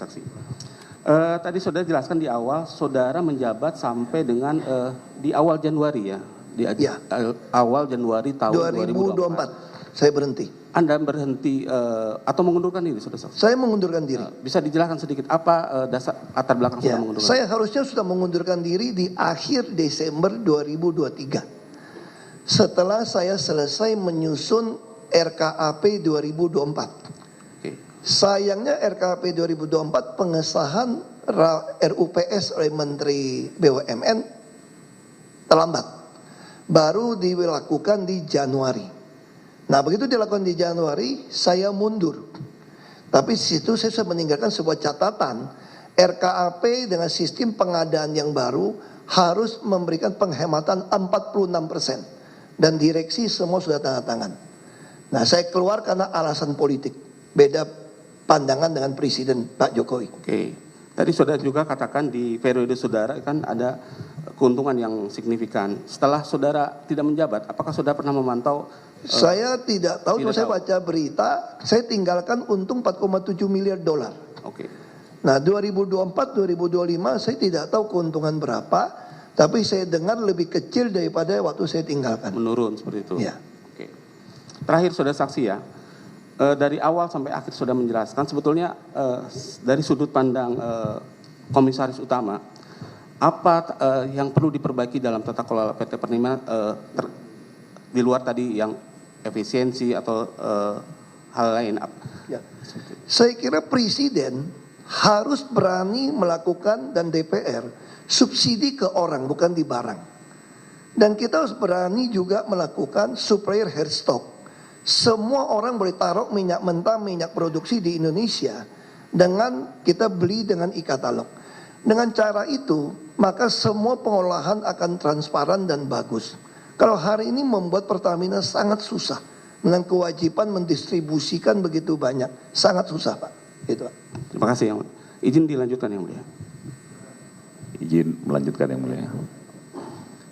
Saksi. Tadi saudara jelaskan di awal, saudara menjabat sampai dengan di awal Januari ya? Awal Januari tahun 2024. Saya berhenti. Anda berhenti atau mengundurkan diri, saudara saksi? Saya mengundurkan diri. Bisa dijelaskan sedikit apa dasar latar belakang saudara mengundurkan Saya harusnya sudah mengundurkan diri di akhir Desember 2023. Setelah saya selesai menyusun RKAP 2024. Sayangnya RKAP 2024 pengesahan RUPS oleh Menteri BUMN terlambat. Baru dilakukan di Januari. Nah begitu dilakukan di Januari, saya mundur. Tapi di situ saya sudah meninggalkan sebuah catatan. RKAP dengan sistem pengadaan yang baru harus memberikan penghematan 46%. Dan direksi semua sudah tanda tangan. Nah saya keluar karena alasan politik. Beda pandangan dengan Presiden Pak Jokowi. Oke. Tadi saudara juga katakan di periode saudara kan ada keuntungan yang signifikan. Setelah saudara tidak menjabat, apakah saudara pernah memantau? Saya tidak tahu, saya baca berita, saya tinggalkan untung 4,7 miliar dolar. Oke. Nah 2024-2025 saya tidak tahu keuntungan berapa, tapi saya dengar lebih kecil daripada waktu saya tinggalkan. Menurun seperti itu? Ya. Oke. Terakhir saudara saksi ya. Dari awal sampai akhir sudah menjelaskan sebetulnya dari sudut pandang komisaris utama apa yang perlu diperbaiki dalam tata kelola PT Pertamina di luar tadi yang efisiensi atau hal lain. Ya. Saya kira Presiden harus berani melakukan dan DPR subsidi ke orang bukan di barang. Dan kita harus berani juga melakukan supplier head stock. Semua orang boleh taruh minyak mentah, minyak produksi di Indonesia dengan kita beli dengan e-katalog. Dengan cara itu, maka semua pengolahan akan transparan dan bagus. Kalau hari ini membuat Pertamina sangat susah dengan kewajiban mendistribusikan begitu banyak, sangat susah, Pak. Gitu, Pak. Terima kasih yang mulia. Izin dilanjutkan yang mulia. Izin melanjutkan yang mulia.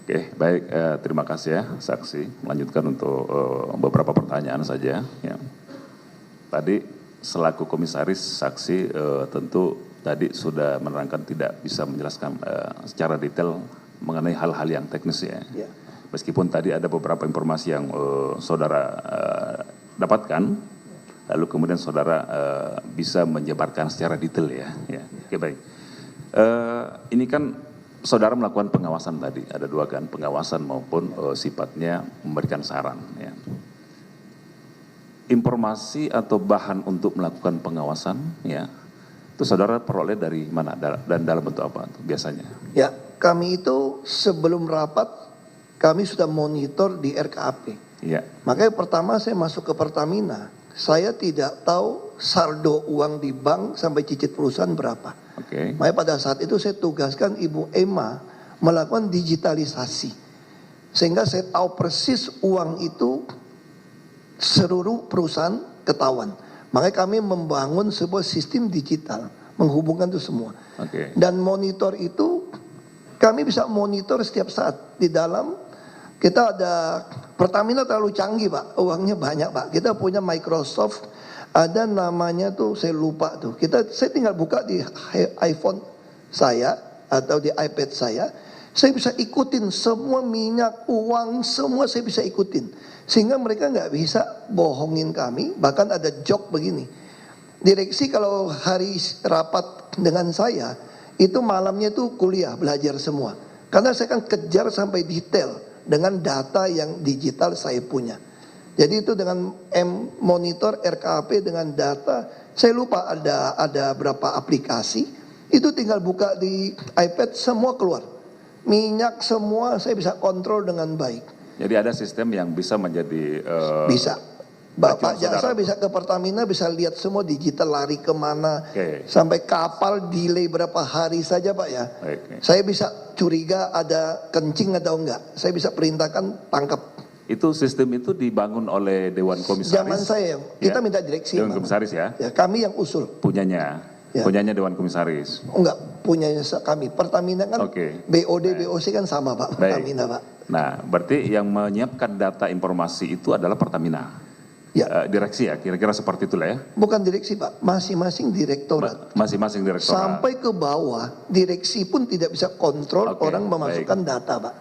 Oke, baik, terima kasih ya saksi. Melanjutkan untuk beberapa pertanyaan saja. Ya. Tadi selaku komisaris saksi tentu tadi sudah menerangkan tidak bisa menjelaskan secara detail mengenai hal-hal yang teknis ya. Ya. Meskipun tadi ada beberapa informasi yang saudara dapatkan, lalu kemudian saudara bisa menjabarkan secara detail ya. Ya. Oke, baik. Ini kan saudara melakukan pengawasan tadi, ada dua kan, pengawasan maupun sifatnya memberikan saran. Ya. Informasi atau bahan untuk melakukan pengawasan, ya, itu saudara peroleh dari mana dan dalam bentuk apa biasanya? Ya, kami itu sebelum rapat kami sudah monitor di RKAP. Ya. Makanya pertama saya masuk ke Pertamina, saya tidak tahu saldo uang di bank sampai cicit perusahaan berapa. Oke. Makanya pada saat itu saya tugaskan Ibu Emma melakukan digitalisasi. Sehingga saya tahu persis uang itu seluruh perusahaan ketahuan. Makanya kami membangun sebuah sistem digital menghubungkan itu semua. Oke. Dan monitor itu kami bisa monitor setiap saat di dalam. Kita ada Pertamina terlalu canggih, Pak. Uangnya banyak, Pak. Kita punya Microsoft, ada namanya tuh saya lupa tuh. Saya tinggal buka di iPhone saya atau di iPad saya bisa ikutin semua minyak, uang, semua saya bisa ikutin. Sehingga mereka nggak bisa bohongin kami. Bahkan ada joke begini. Direksi kalau hari rapat dengan saya, itu malamnya tuh kuliah, belajar semua. Karena saya kan kejar sampai detail dengan data yang digital saya punya. Jadi itu dengan monitor RKAP dengan data, saya lupa ada berapa aplikasi, itu tinggal buka di iPad semua keluar. Minyak semua saya bisa kontrol dengan baik. Jadi ada sistem yang bisa menjadi bisa. Bapak jasa bisa ke Pertamina, bisa lihat semua digital lari kemana. Sampai kapal delay berapa hari saja, Pak ya. Saya bisa curiga ada kencing atau enggak. Saya bisa perintahkan tangkap. Itu sistem itu dibangun oleh Dewan Komisaris. Zaman saya, kita minta direksi. Dewan Komisaris ya? Ya, kami yang usul. Punyanya. Ya. Punyanya Dewan Komisaris. Enggak, punyanya kami. Pertamina kan BOD, BOC kan sama, Pak. Pertamina, Pak. Nah, berarti yang menyiapkan data informasi itu adalah Pertamina. Ya. direksi ya, kira-kira seperti itulah ya. Bukan direksi Pak, masing-masing direktorat. Masing-masing direktorat. Sampai ke bawah, direksi pun tidak bisa kontrol Oke, orang memasukkan baik. data Pak.